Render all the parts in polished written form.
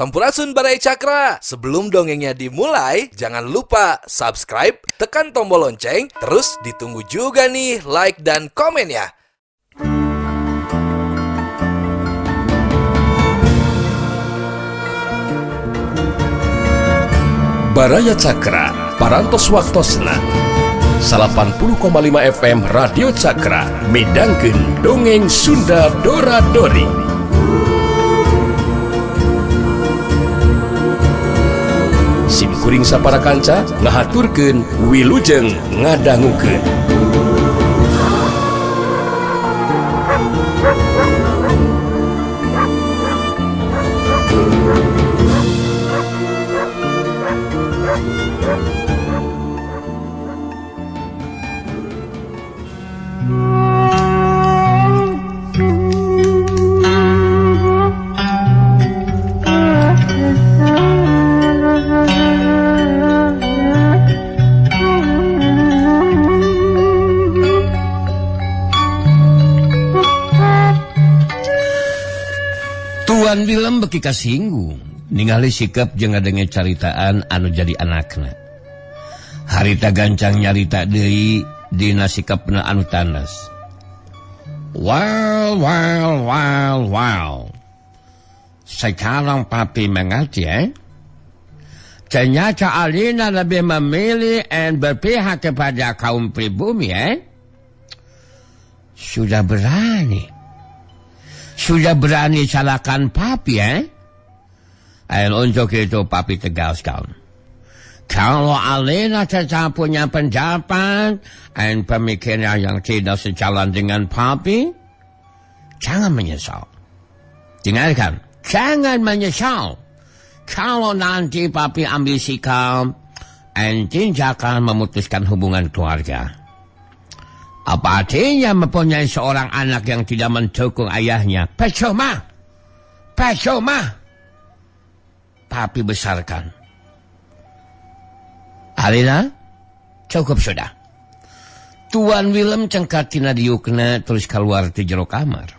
Sampurasun Barai Cakra. Sebelum dongengnya dimulai, jangan lupa subscribe, tekan tombol lonceng, terus ditunggu juga nih like dan komen ya. Baraya Cakra, parantos waktosna 80,5 FM Radio Cakra, midangkeun dongeng Sunda Dora-Dori. Simkuring sapara kanca ngahaturkeun wilujeng ngadangukeun. Tuan Willem beki kasinggung ningali sikap jeung ngadenge caritaan anu jadi anakna. Harita gancang nyarita deui dina sikapna anu tandas. Wow. Sekarang papi mengerti Ternyata Alina lebih memilih dan berpihak kepada kaum pribumi Sudah berani salahkan papi Dan untuk itu papi tegaskan. Kalau Alina tetap punya pendapat dan pemikiran yang tidak sejalan dengan papi, jangan menyesal. Dengarkan, jangan menyesal. Kalau nanti papi ambil sikap dan tindakan memutuskan hubungan keluarga. Apa artinya mempunyai seorang anak yang tidak mendukung ayahnya? Percuma. Papi besarkan. Alina, cukup sudah. Tuan Willem cengkat tina diukna terus keluar di jero kamar.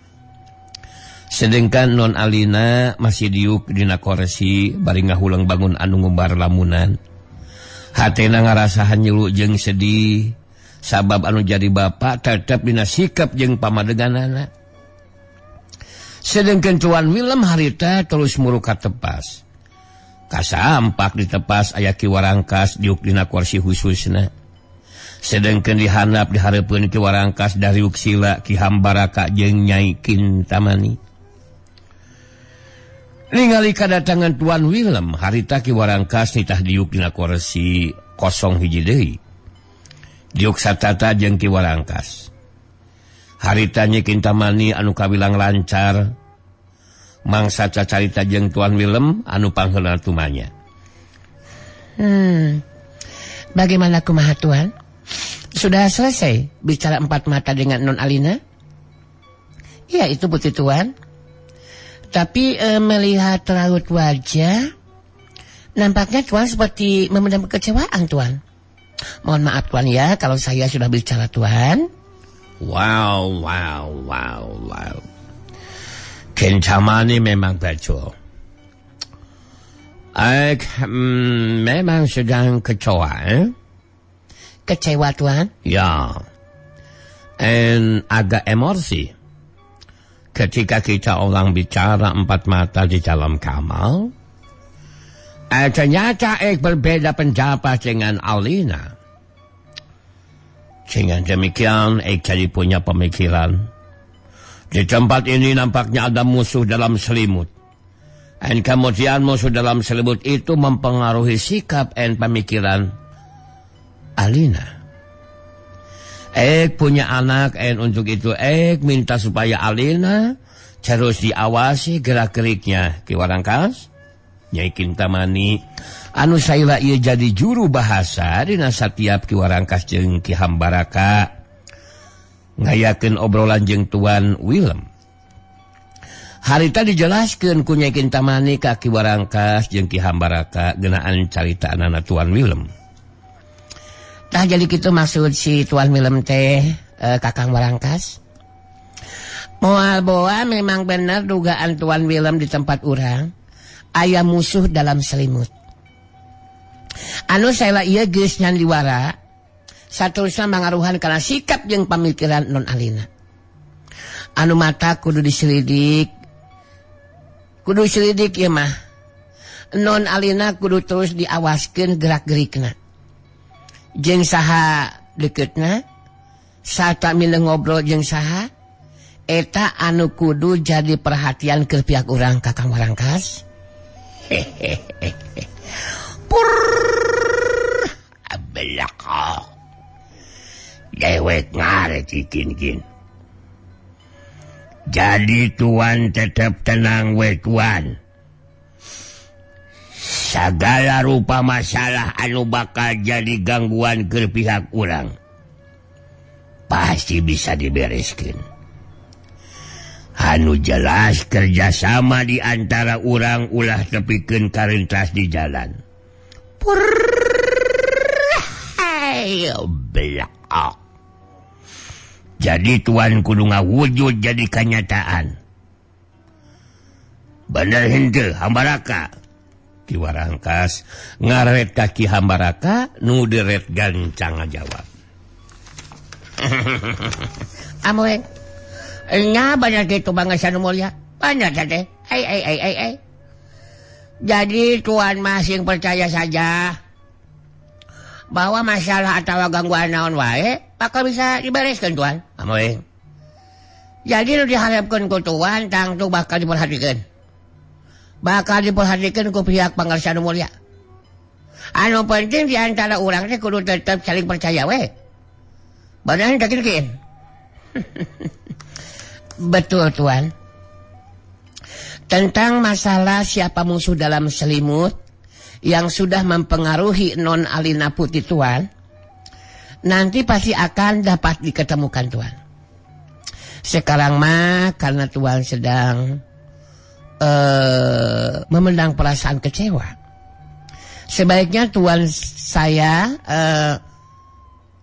Sedangkan non Alina masih diuk dina kursi bari ngahulang bangun anu ngumbar lamunan. Hatena ngarasahan nyelu jeung sedih. Sabab anu jadi bapak tetap dina sikap jeung pamadeganana. Sedangkan Tuan Willem harita terus muruka tepas. Kasampak di tepas aya Ki Warangkas diuk dina kursi khususna. Sedangkan dihandap dihareupeun Ki Warangkas dari Uksila Ki Hambaraka jeung Nyai Kintamani. Ningali kadatangan Tuan Willem harita Ki Warangkas nitah diuk dina kursi kosong hiji deui. Diuk satata jeung Ki Warangkas. Harita Nyai Kintamani anu kawilang lancar. Mangsa cacarita jeung Tuan Willem anu pangheula tumanya. Bagaimana kumaha Tuan? Sudah selesai bicara empat mata dengan Non Alina? Ya itu putih Tuan. Tapi melihat raut wajah, nampaknya Tuan seperti memendam kekecewaan Tuan. Mohon maaf Tuan ya kalau saya sudah bicara Tuan. Wow. Kintamani memang betul. Memang sedang kecewa Kecewa Tuan? Ya. Dan agak emosi. Ketika kita orang bicara empat mata di dalam kamar, ternyata berbeda pendapat dengan Alina. Dengan demikian, jadi punya pemikiran. Di tempat ini nampaknya ada musuh dalam selimut. Dan kemudian musuh dalam selimut itu mempengaruhi sikap dan pemikiran Alina. Punya anak dan untuk itu minta supaya Alina terus diawasi gerak-geriknya. Ki Warangkas, Nyai Kintamani, anu saila ieu jadi juru bahasa dina satiap Ki Warangkas jeung Ki Hambaraka ngayakeun obrolan jeung Tuan Willem. Harita dijelaskeun ku Nyai Kintamani ka Ki Warangkas jeung Ki Hambaraka geunaan caritaanana Tuan Willem. Nah jadi gitu maksud si Tuan Willem teh Kakang Warangkas. Moal boa memang benar dugaan Tuan Willem di tempat urang. aya musuh dalam selimut. Anu saela ieu geus nyandiwara saterusna mangaruhan kana sikap jeung pamikiran non alina. Anu mata kudu diselidik ieu mah. Non alina kudu terus diawaskeun gerak-gerikna. Jeung saha dekeutna, sarta milih ngobrol jeung saha, eta anu kudu jadi perhatian ke pihak urang Kakang Warangkas. Abelakok. Dewek ngaret ikin-kin. Jadi tuan tetap tenang we tuan. Segala rupa masalah anu bakal jadi gangguan ke pihak urang pasti bisa dibereskeun. Anu jelas kerjasama di antara urang ulah tepikeun karentas di jalan. Belak. Jadi tuan kudu ngawujud jadi kenyataan. Bener henteu Hambaraka? Ki Warangkas ngaret kaki Hambaraka nu deret gancang ngajawab. Amoy, nya banyak gitu bangsa nu mulia. Banyak teh. Ai. Jadi tuan masing percaya saja bahwa masalah atau gangguan naon wae bakal bisa dibereskeun tuan. Amoy. Jadi nu diharapkeun ku tuan tangtu bakal diperhatikeun. Bakal diperhatikan ku pihak pangarsa nu mulia. Anu penting di antara urang teh kudu tetep saling percaya we. Beneran yakin? Betul tuan. Tentang masalah siapa musuh dalam selimut yang sudah mempengaruhi non alina putih tuan, nanti pasti akan dapat diketemukan tuan. Sekarang mah karena tuan sedang memendang perasaan kecewa, sebaiknya tuan saya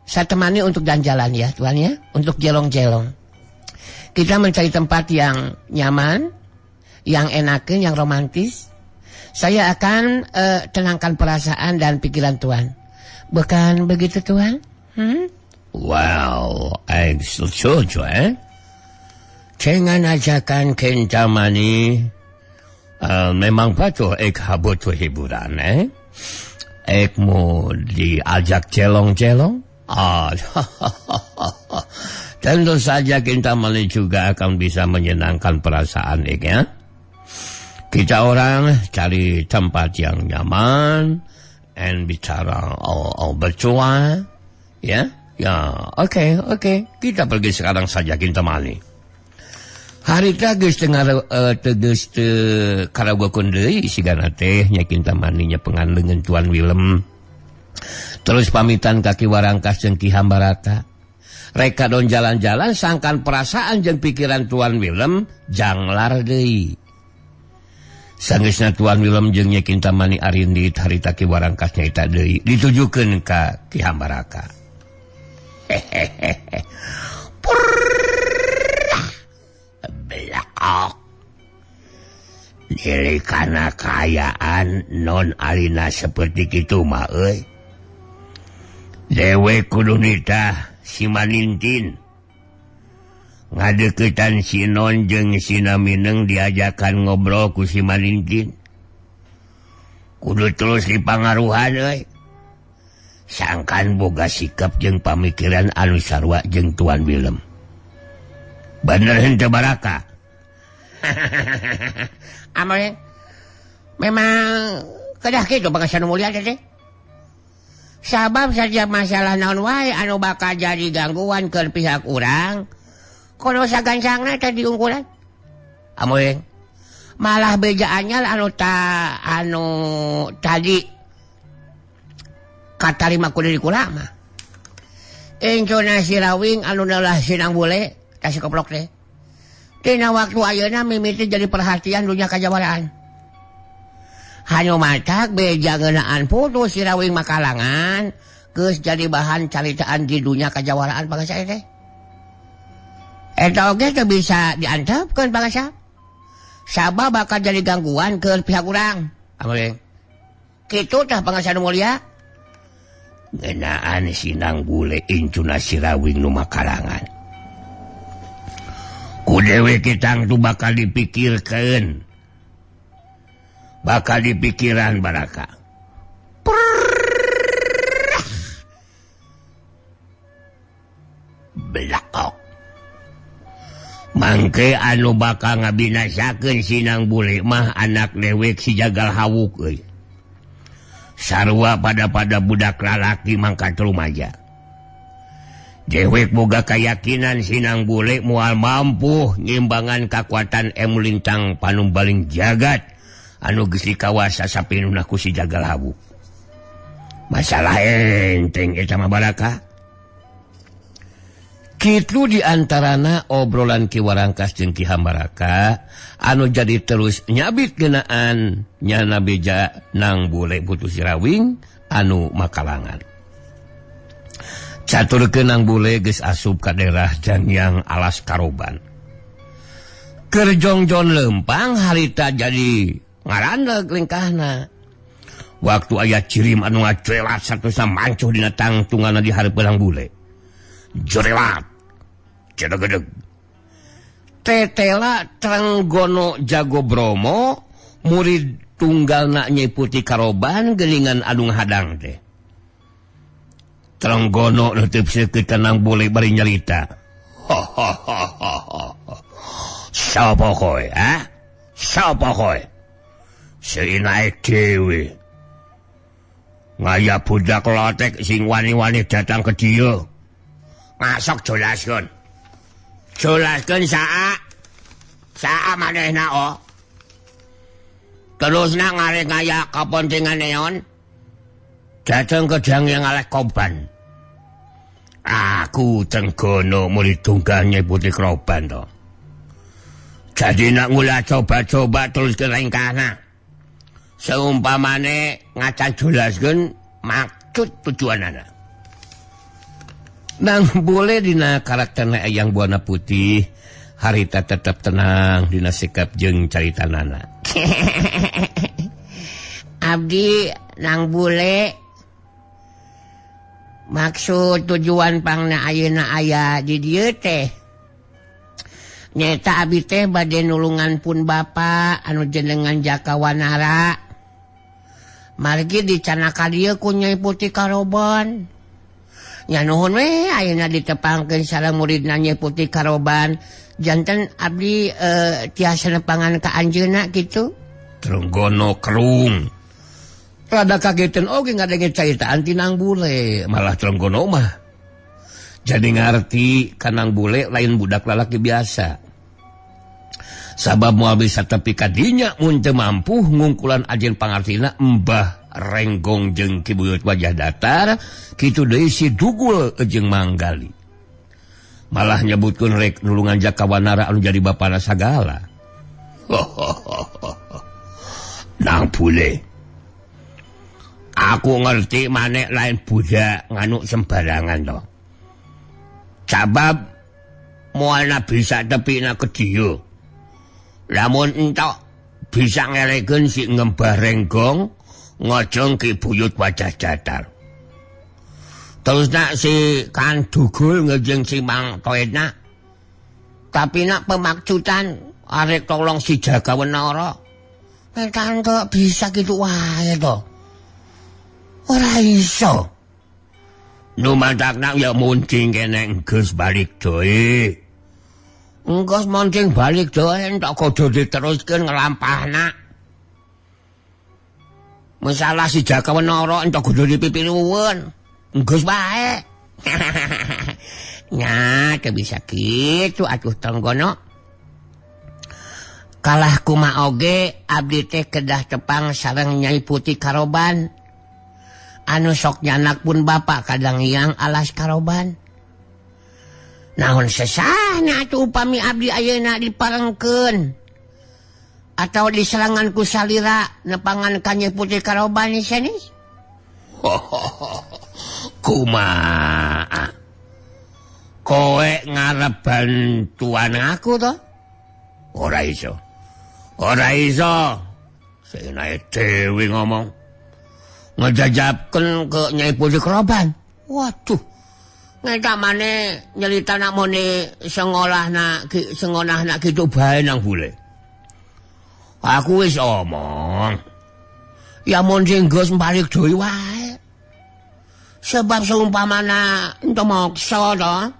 temani untuk jalan-jalan ya tuan ya, untuk jelong-jelong. Kita mencari tempat yang nyaman, yang enakeun, yang romantis. Saya akan tenangkan perasaan dan pikiran tuan. Bukan begitu tuan? Wow, setuju Cengan ajakan kentamani. Memang patuh butuh hiburan mau diajak celong-celong. Tentu saja kentamani juga akan bisa menyenangkan perasaan ya. Kita orang cari tempat yang nyaman and bicara bercua ya. Oke. Kita pergi sekarang saja kentamani. Harita geus tegeus teu karagokeun deui sigana teh nya kintamaninya pengandeungan Tuan Willem. Terus pamitan ka Ki Warangkas jeung Ki Hambaraka. Reka don jalan-jalan sangkan perasaan jeung pikiran Tuan Willem janglar deui. Sanggeusna Tuan Willem jeung nya kintamani arindit harita Ki Warangkas nyaita deui ditujukeun ka Ki Hambaraka. Belakok. Diri kana kayaan non alina seperti kitu mah euy. Dewe kudu nitah si Manintin. Ngadeuketan si non jeung si Namineng diajakan ngobrol ku si Manintin. Kudu terus dipangaruhan euy. Sangkan boga sikap jeung pamikiran anu sarua jeung Tuan Willem. Bener henteu Baraka? Amoy, memang kedah kitu bangsa nu mulia teh. Sabab saja masalah naon wae anu bakal jadi gangguan ke pihak urang, kono sagancangna teh diungkulan. Amoy, malah beja anyar anu tadi katarima ku diri kula mah. Encona si Rawing anu neulah sinang bule kasih koplok teh. Tina waktu ayeuna mimiti jadi perhatian dunia kajawaraan. Hanya matak beja ngeunaan putus si Rawing makalangan geus jadi bahan caritaan di dunia kajawaraan bangsa teh. Eta oge teu bisa diantepkeun bangsa. sabah bakal jadi gangguan ke pihak urang. Kitu tah pangasan mulia. Ngenaan sinang bule incuna si Rawing nu makalangan. Kudewe kitang tu bakal dipikirkeun. Bakal dipikiran Baraka. Belakok. Mangke anu bakal ngabinasakeun sinang bule mah anak dewek si Jagal Hawuk euy. Sarua pada budak lalaki mangkat rumaja. Dewek boga keyakinan sinang bule moal mampu ngimbangan kekuatan Lintang panumbaling jagat anu geus dikawasa sapinuna ku si Jagal Hawuk. Masalah enteng eta mah Baraka. Kitu diantarana obrolan Ki Warangkas jeung Ki Hambaraka anu jadi terus nyabit genaan nyana beja nang bule putu si Rawing anu makalangan. Caturkeun nang bule geus asup ka daerah Jangyang Alas Karoban. Keur jongjon lempang harita jadi ngarandeug lingkahna. Waktu aya cirim anu ngacuelat saterusna mancuh dina tangtunganna di hareupeung bule. Jorelat cedegedeg tetela Trenggono Jago Bromo murid tunggalna Nyai Putih Karoban geningan anu hadang teh. Trenggono neuteup tenang boleh bari nyarita. Sapa koe sapa koe seinaek dewe ngaya budak lotek sing wani-wani datang ke dieu. Masuk jelaskeun saa manehna terusna ngarengaya kapentingan neon datang ke Jangyang Alas Karoban. Aku Trenggono murid tunggal Nyai Putih Karoban to. Jadi nak ngula coba-coba terus ke lengkahna. Seumpamane ngacan jelaskeun maksud tujuanana. Nang boleh dina karakterna Eyang Buana Putih harita tetap tenang dina sikap jeung caritanana. Abdi nang bule maksud tujuan pangna ayeuna aya di dieu teh nyata abdi teh bade nulungan pun bapa anu jenengan Jakawanara margi dicanaka dieu ku Nyai Putih Karoban. Ya nuhun we ayeuna ditepangkeun sareng muridna Nyai Putih Karoban janten abdi tiasa nepangan ka anjeunna kitu. Trenggono kerung. Rada kageteun oge ngadenge caritaan ti nang bule. Malah Trenggono mah jadi ngarti ka nang bule lain budak lalaki biasa. Sabab moal bisa tepi ka dinya mun teu mampu ngungkulan ajen pangartina Mbah Renggong jeung Ki Buyut Wajah Datar kitu deui si Dugul jeung Manggali. Malah nyebutkeun rek nulungan Jakawanara anu jadi bapana sagala. Nang bule. Aku ngerti maneh lain budak nganu sembarangan to. Sabab moalna bisa tepina ke dieu. Lamun entok bisa ngerekeun si Mbah Renggong ngojong Ki Buyut Wajah Datar. Terus nak si Kang Dugul ngejeng si Mang Toedna. Tapi nak pemaksudan arek tolong si Jagawanara. Kan kok bisa gitu wae to. Ora iso. Nu mantakna ya muncing kene geus balik deui. Engkos muncing balik deui entuk kudu diteruskeun nglampahna. Masalah si Jagawanara entuk kudu dipipilueun. Enggeus bae. Nya teu bisa kitu atuh Trenggono. Kalah kumaha oge abdi teh kedah tepang sareng Nyai Putih Karoban. Anu sok nyanak pun bapak kadang Hyang Alas Karoban. Naon sesahna atuh upami abdi ayeuna diparengkeun atau diserangan ku salira nepangan ka Nyai Putih Karoban sanes? Kumaha? Kowe ngarep bantuan aku to? Ora iso. Ora iso. Senaya Dewi ngomong. Ngejajapkan ke Nyai Putih Keroban. Waduh. Ngeta maneh nyelita nak mone sengonahna kitu bae nang bule. Aku wis omong. Ya mun sing Gus balik deui wae. Sebab seumpamana ento moksa to,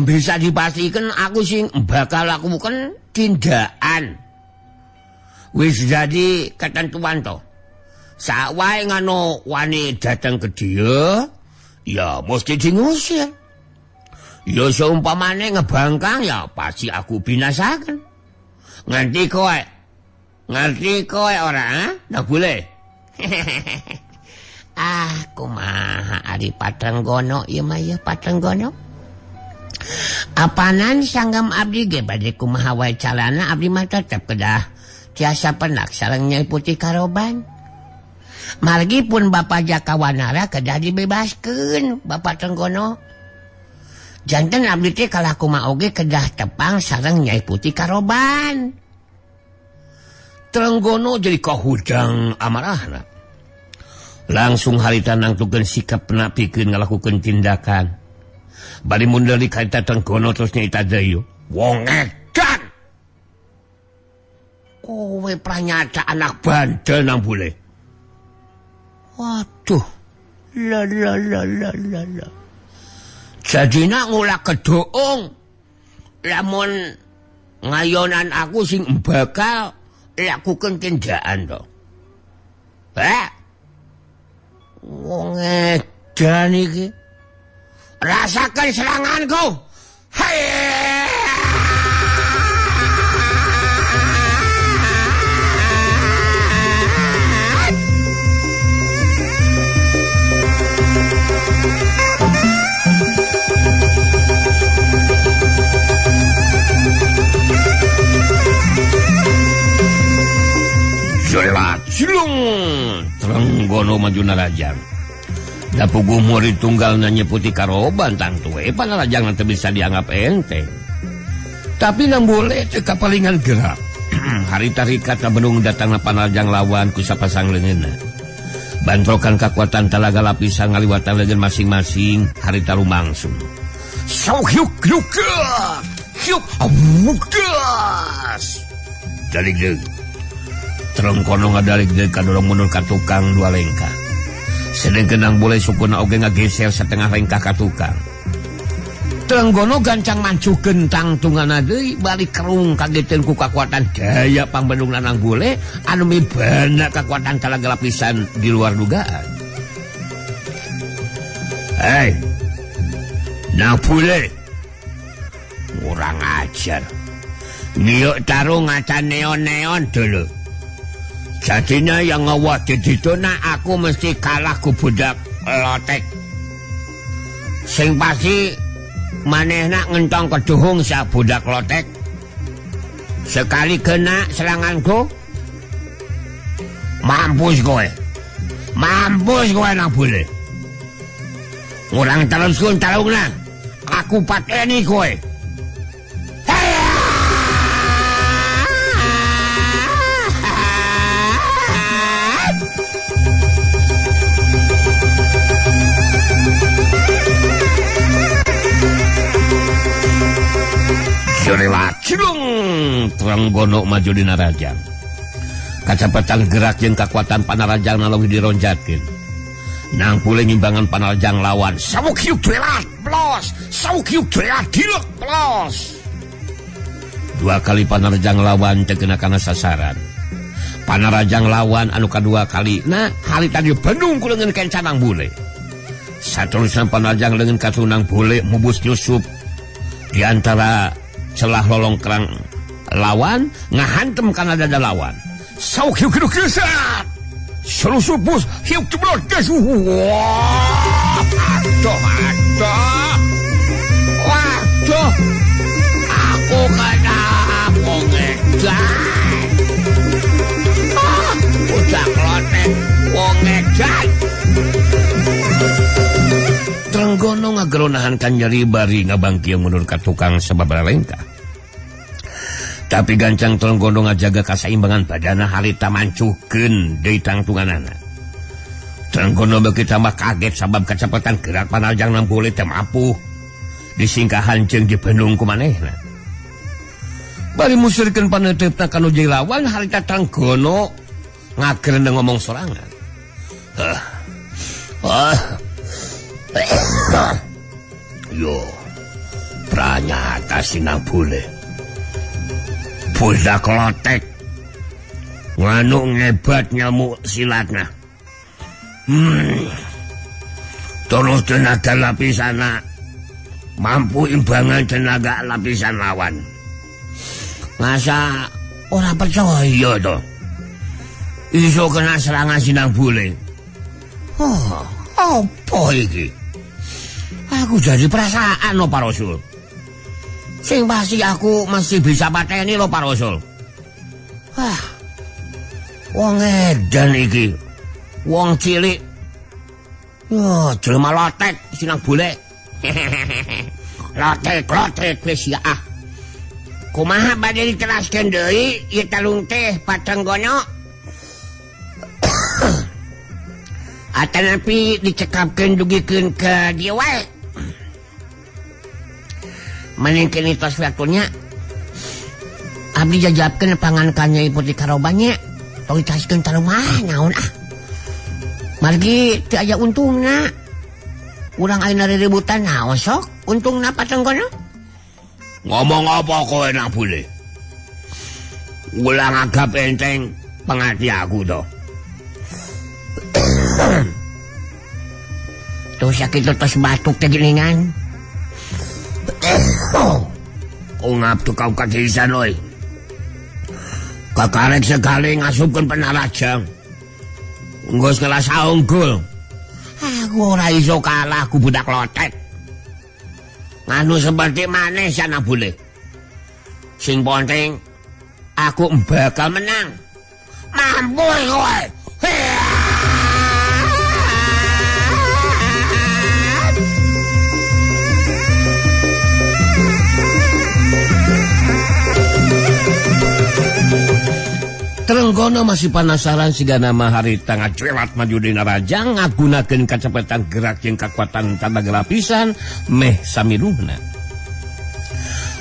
bisa dipastikan aku sing bakal lakukan tindakan. Wis jadi ketentuan to. Sak wae ngono wani datang ke dia, ya mesti diusir. Ya seumpamane ngebangkang ya pasti aku binasakan. Ngerti kowe ora, ha? Ndak boleh. Kumaha ari Patenggono ieu mah ya Patenggono. Apanan sanggam abdi ge bade kumaha wae calana abdi mah tetep kedah tiasa penak sareng Nyai Putih Karoban. Margi pun Bapak Jakawanara kedah dibebaskeun Bapak Tenggono. Janten abdi teh kalah kumaha oge kedah tepang sareng Nyai Putih Karoban. Tenggono jadi kahudang amarahna. Langsung harita nangtukeun sikap napikeun ngalakukeun tindakan. Bari mun deui ka eta Tenggono terus nyaita deui. Wong edan. Kowe pranyata anak bandel nang bule. Waduh. La. Jadina ngulak kedoong. Lamun ngayonan aku sing bakal lakukeun tindakan to. Wong edan iki. Rasakan seranganku. Hai. Jelat silung Tenggono maju narajang. Da puguh murid tunggal Nyai Putih Karoban tangtu panarajang nanti bisa dianggap enteng. Tapi nang boleh teu kapalingan gerak. Harita rikat benung datangna panarajang lawan ku sapasang leungeunna. Bantrokan kekuatan talaga lapisan ngaliwatan leungeun masing-masing harita lumangsung. Sauhyuk hyuk abugas. Dalig deui. Trengkono ngadalig deui kadorong mundur ka tukang dua lengkah. Sedangkan nang boleh sukuna oge ngageser setengah lengkah ka tukang. Trenggono gancang mancukeun tangtungana deui balik kerung kageteun ku kakuatan daya pambendungna nang boleh anu mibana kakuatan talaga lapisan di luar dugaan. Hei. Nang boleh. Kurang ajar. Niuk tarung acan neon-neon dulu. Jadinya yang ngewadi dituna aku mesti kalah ku budak lotek. Sing pasti manehna ngentong keduhung sak budak lotek. Sekali kena seranganku, mampus kowe nang boleh. Ngurang terus tarungna, aku pateni kowe. Jerelat cilung Trenggono maju di narajang. Kacepatan gerak jeung kakuatan panarajang naleuwih dironjatkeun. Nang pule ngimbangan panarajang lawan. Sawuk hiuk jerelat plos. Sawuk hiuk jerelat dilek plos. Dua kali panarajang lawan teu kena kana sasaran. Panarajang lawan anu kadua kali nah harita dieu benung ku leungeun kencanang bule. Saterusna panarajang leungeun katunang bule mubus nyusup di antara celah lolong kerang lawan ngahantem kana dada lawan. Sauk hiuk hiuk gesat. Selusup bus hiuk ceblot gas. Waduh. Aku kena wongedan. Udah klotek wongedan. Trenggono ngageronahan kan nyeri bari ngabangkieu mundur ka tukang sababaraha lengkah. Tapi gancang Trenggono ngajaga kasaimbangan badana harita mancukeun deui tangtunganana. Trenggono beuki tambah kaget sabab kacepatan gerak Panaljang Nambule teu mampu disingkahan jeung dibendung ku manehna. Bari musirkeun paneuteup kana lawan harita Trenggono ngagereneng ngomong sorangan. Yo, pranyata si Nambule. Budak lotek nganu ngebat nyamuk silatna. Terus tenaga lapisana mampu imbangan tenaga lapisan lawan. Masa orang percaya toh iso kena serangan Sinang Bule. Apa iki? Aku jadi perasaan lo Pak Rasul. Sing pasti aku masih bisa pateni lo Pak Rasul. Wong edan iki. Wong cilik. Yo, jelema lotek Sinang Bule. Lotek wis ya. Kumaha badhe diteraskeun deui ieu talung teh Trenggono? Atanapi dicekapkeun dugikeun ka dieu wae. Maningkeun tos waktunya abdi jajabkeun pangan ka Nyai Putri Karobanya tong ditaskeun ta rumah naon margi teu aya untungna urang ayeuna riributan naon sok untungna Pak Trenggono. Ngomong apa kowe Nang Bule? Ulang agap enteng pengerti aku toh. Tuh sakit tos batuk teh geuningan. Ungap tuh kau katisan oi. Kakarek sekali ngasupkeun Panarajang. Geus ngelasa unggul. Aku ora iso kalah ku budak lotek. Nganu seperti maneh Nang Bule. Sing penting aku bakal menang. Mampu kowe. Trenggono masih penasaran siga nama harita ngacuelat maju dina Rajang ngagunakeun kacepatan gerak jeung kakuatan tenaga lapisan meh samiluhna.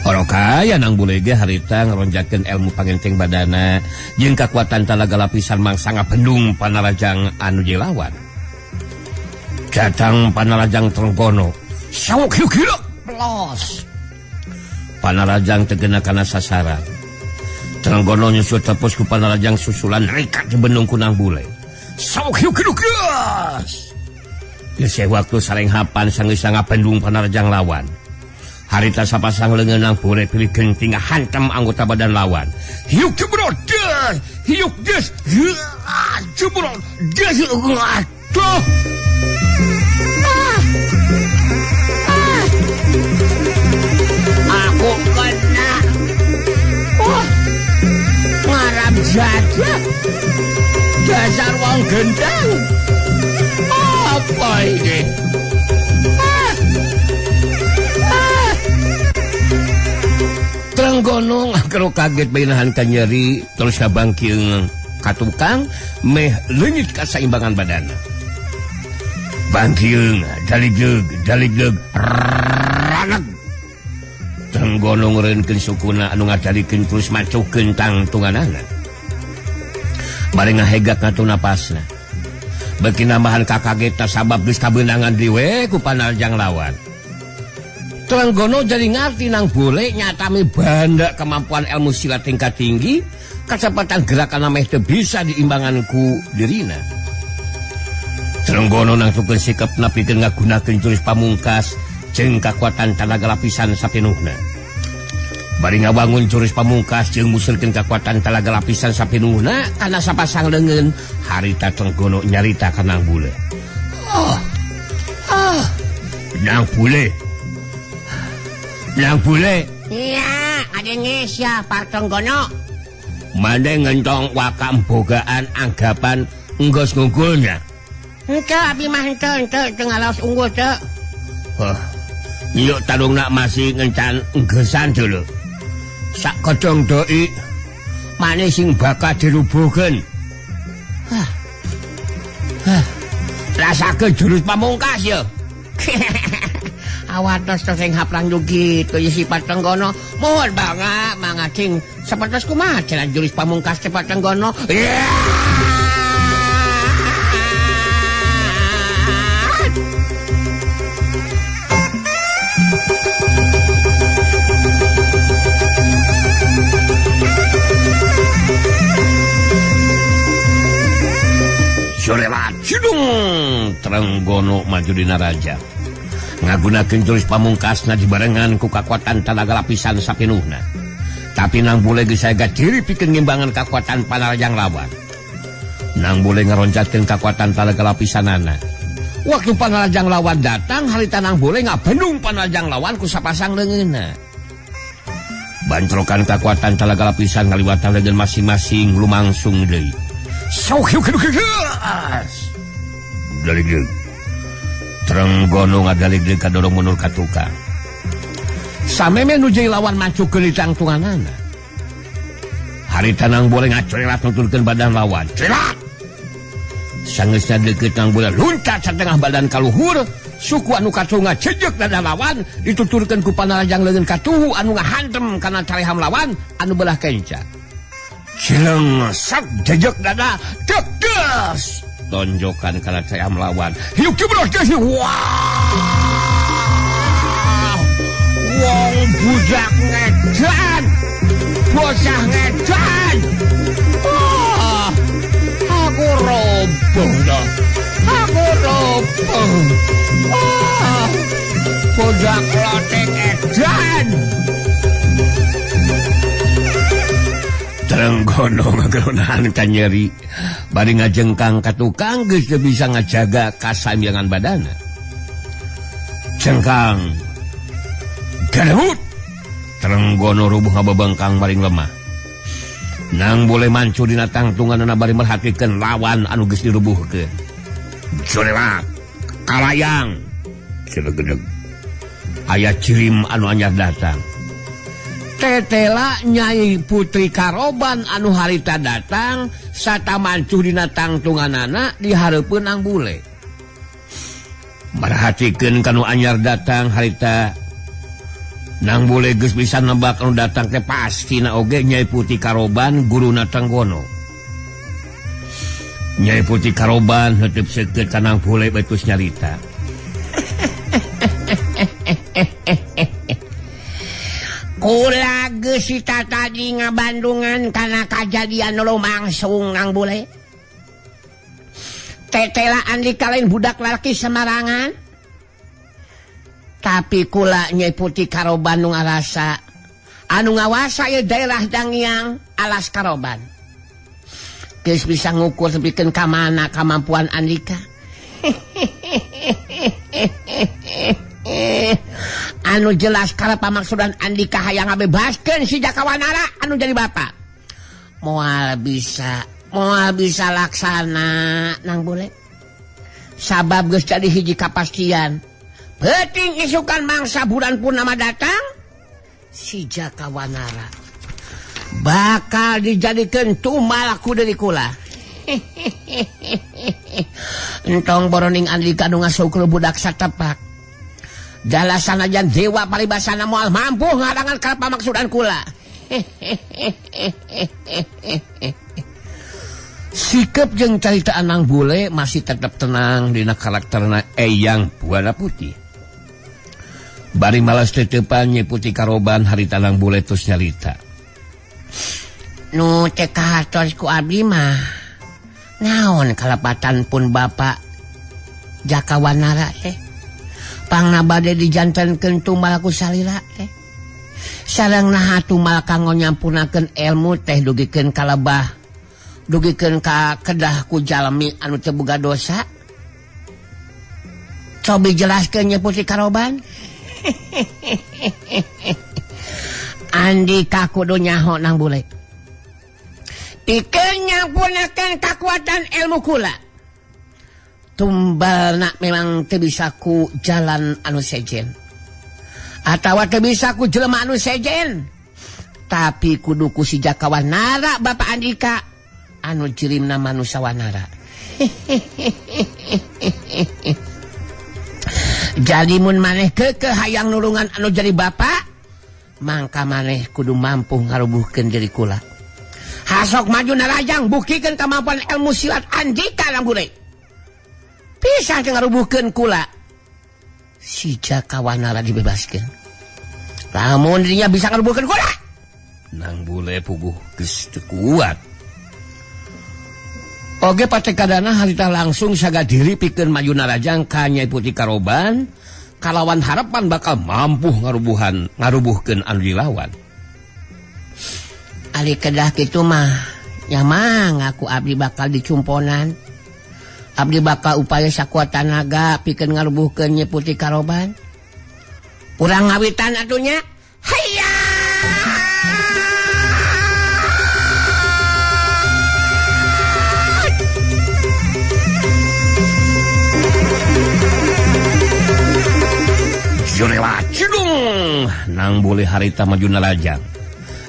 Orokaya Nang Bule ge harita ngaronjakeun ilmu pangenteng badana jeung kakuatan tenaga lapisan mangsa ngabendung Panarajang anu jelawan. Datang Panarajang Trenggono sauk hiu-hiu pelos. Panarajang teu geuna kana sasaran. Trenggono nyusul tepus ku Panarajang susulan rikat di bendung ku Nang Bule. Sauk hiu geus. Geus waktu sareng hapan sanggeus ngabendung Panarajang lawan. Harita sapasang leungeun Nang Bule pilih genting hantem anggota badan lawan. Hiuk jebrot des, hiuk des, jebrot des, aduh. Aku kena. Ngarap jaga dasar wong gendang. Apa ini? Trenggono ngakero kaget bainahan ka nyeri terus kabangkiung ka tukang meh leungit ka saimbangan badana. Bangkiung dalig raneg. Trenggono ngeureunkeun sukuna anu ngadalikeun terus macukeun tangtunganana. Bari ngahegak ngatu napasna. Beuki nambahan kakagetan sabab geus kabeunangan diwe ku Panarajang lawan. Trenggono jadi ngarti Nang Bule nyatami banda kemampuan ilmu silat tingkat tinggi, kecepatan gerakan meh teu bisa diimbangan ku dirina. Trenggono nangtukeun sikep napikeun ngagunakeun jurus pamungkas jeung kakuatan tenaga lapisan sapinuhna. Bari ngabangun jurus pamungkas jeung musilkeun kakuatan tenaga lapisan sapinuhna kana sapasang leungeun harita Trenggono nyarita ka Nang Bule. Nang Bule. Nang Bule. Iya, adenges ya Pak Trenggono. Mane ngentong wakam bogaan anggapan enggos ngunggulnya. Henteu abi mah henteu ngalaos unggul teu. Yuk tarungna masih ngencan enggesan dulu. sak kodong doi maneh sing bakal dirubuhkeun. Rasakeun jurus pamungkas ya. Awatos to sing haplang juga to si Patenggono. Mohon banget mangacing sapertos kumaha jalan jurus pamungkas si Patenggono. Sorelat cidung Trenggono maju dina raja ngagunakeun jurus pamungkasna dibarengan ku kakuatan tanaga lapisan sapinuhna. Tapi nang bule geus saega diri pikeun ngimbangan kakuatan panarajang lawan. Nang bule ngaroncatkeun kakuatan tanaga lapisanana. Waktu panarajang lawan datang harita nang bule ngabendung panarajang lawan ku sapasang leungeunna. Bancrokan kakuatan tanaga lapisan ngaliwatan leungeun masing-masing lumangsung deui. Daligdeug Trenggono ngadaligdeug ka dorong mundur ka tukang. Sameme nuju lawan macukeun di tangtunganana. Harita nang boleh ngacorelat nuturkeun badan lawan. Celat! Sangeusna deukeut nang boleh luncat satengah badan kaluhur. Suku anu katunga cejek dada lawan dituturkeun ku panarajang leungeun katuhu anu ngahantem kana careham lawan anu belah kenca. Cileng sak jejek dada tekes tonjokan kana careham lawan. Hiuk ceblos deh. Wong budak ngedan, bocah ngedan. Aku roboh dah. Aku roboh. Budak lotek edan. Trenggono ngageronahan ka nyeri. Bari ngajengkang ka tukang geus teu bisa ngajaga kasamyangan badana. Cengkang Gademut Trenggono rubuh ngababengkang maring lemah. Nang boleh mancu dina tangtunganna bari merhatikeun lawan anu geus dirubuhkeun. Jorelat kalayang cilegedeg. Aya cirim anu anyar datang. Tetela Nyai Putri Karoban anu harita datang sata mancu dina tangtunganana dihareupeun nang bule. Merhatikeun kanu anyar datang harita nang bule geus bisa nebak anu datang teh pastina oge Nyai Putri Karoban guruna Trenggono. Nyai Putri Karoban heuteub seukeut ka nang bule betus nyarita. Kula geus sita tadi ngabandungan kana kajadian lumangsung nang bule. Tetelaan dikalain budak lalaki semarangan. Tapi kula Nyai Putri Karoban nu ngarasa anu ngawasa ieu daerah Dangiang alas Karoban. Geus bisa ngukur nepikeun ka mana kamampuan Andika. Anu jelas kala pamaksudan Andika hayang ngabebaskeun si Jakawanara anu jadi bapa. Moal bisa laksana nang bule. Sabab geus jadi hiji kapastian. Penting isukan mangsa bulan purnama datang, si Jakawanara bakal dijadikan tumal ku deui kula. Entong boroning Andika nu ngasukeun budak satepak. Jalasan ajan dewa paribasana moal mampu ngadangan ka pamaksudan kula. Sikap jeung caritaan nang bule masih tetap tenang dina karakterna Eyang Buana Putih. Bari malas tetepan Nyai Putri Karoban harita nang bule tos nyarita. Nu teh kahatos ku abdi mah naon kalapatan pun Bapak Jakawanara teh. Pangna bade dijantenkeun tumal ku salila teh. Sareng naha tumal kanggo nyampunakeun ilmu teh dugikeun ka lebah. Dugikeun ka kedah ku jalmi anu teu boga dosa. Cobi jelaskeun Nyai Putri Karoban. Andika kudu nyaho nang bule. Pikeun nyampunakeun kakuatan ilmu kula. Tumbalna memang teu bisa ku jalan anu sejen. Atawa teu bisa ku jelema anu sejen. tapi kuduku si Jakawanara Bapak Andika anu cirimna Manusawanara. Jadi mun maneh kekeh hayang nulungan anu jadi bapak, mangka maneh kudu mampu ngarubuhkeun diri kula. Hasok maju narajang bukikeun kemampuan ilmu silat Andika Lamgure. Pisan ngarubuhkeun kula. Si Jakawanara dibebaskeun. Lamun dirinya bisa ngarubuhkeun kula, Nang Bule puguh geus teu kuat. oge patekadana harita langsung saga diri pikeun maju narajang ka Nyai Putih Karoban kalawan harapan bakal mampu ngarubuhkeun anu dilawan. Ali kedah kitu mah nyamang aku abdi bakal dicumponan. Abdi bakal upaya sakuat tenaga pikeun ngarubuhkeun Nyai Putih Karoban. Urang ngawitan atunya. Hayya! Jurela cidung nang boleh harita maju narajang.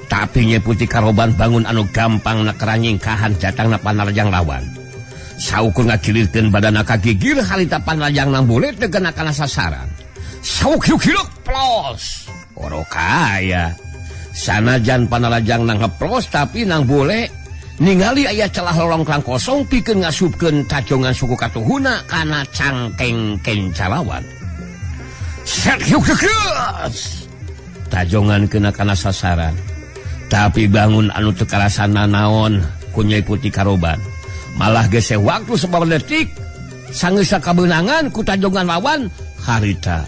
Tapi Nyai Putih Karoban bangun anu gampang nak keranyingkahan jatang na panarajang lawan. Saukur ngakilirkeun badana kagigir harita panarajang nang boleh tegena kana sasaran. Sauk yuk plos. Oro kaya. Sanajan panarajang nang ngeplos tapi nang boleh ningali aya celah lolongkang kosong pikeun ngasupkeun tajongan suku katuhuna kana cangkeng kencalawan. Tajongan kena kana sasaran. Tapi bangun anu teu karasana naon ku Nyai Putih Karoban. Malah geus waktu sababaraha detik sanggeus kabeunangan ku tajongan lawan harita